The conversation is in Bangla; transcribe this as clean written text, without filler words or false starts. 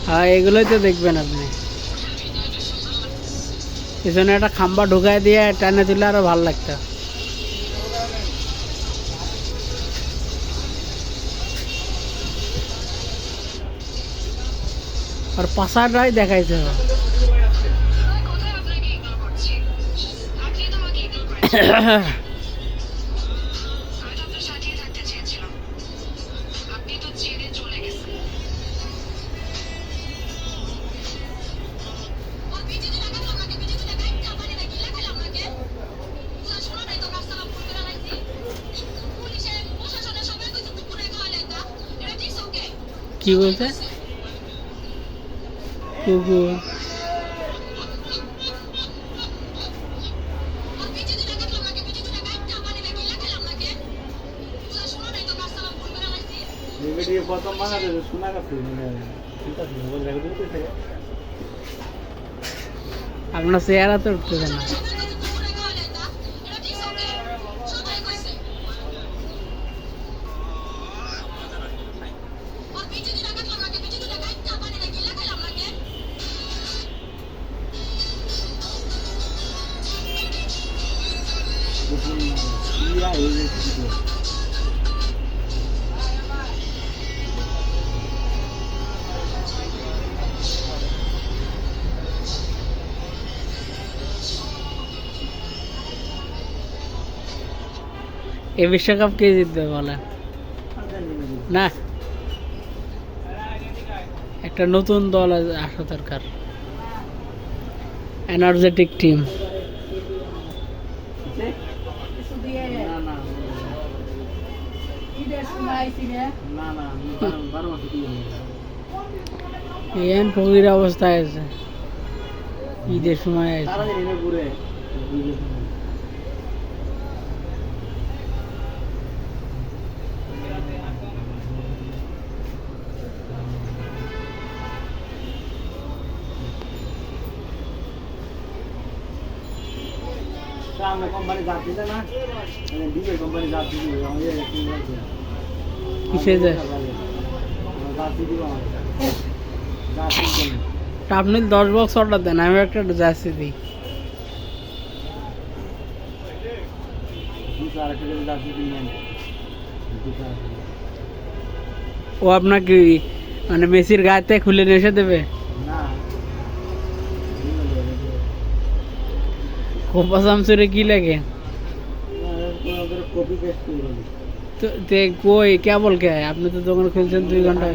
হ্যাঁ, এগুলোই তো দেখবেন আপনি। পিছনে একটা খাম্বা ঢুকায় দিয়ে টানে তুলে আরো ভালো লাগতো। আর পাশাটাই দেখাইছে। কি বলছে? কুকুর। আপনার চেহারা তো উঠতেছে না। এই বিশ্বকাপ কে জিতবে বলেন? না, একটা নতুন দল আসা দরকার, এনার্জেটিক টিম। এন ফকির অবস্থায় আছে, ঈদের সময় আছে। কিসে যায়? আপনি 10 বক্স অর্ডার দেন, আমি একটা জার্সি দিই। ও আপনাকে মানে মেসির গায়েতে খুলে নিয়ে এসে দেবে? কোপা শামসুরে কি লাগে? তো কই কেবল কে? আপনি তো দোকান খুলছেন 2 ঘন্টা।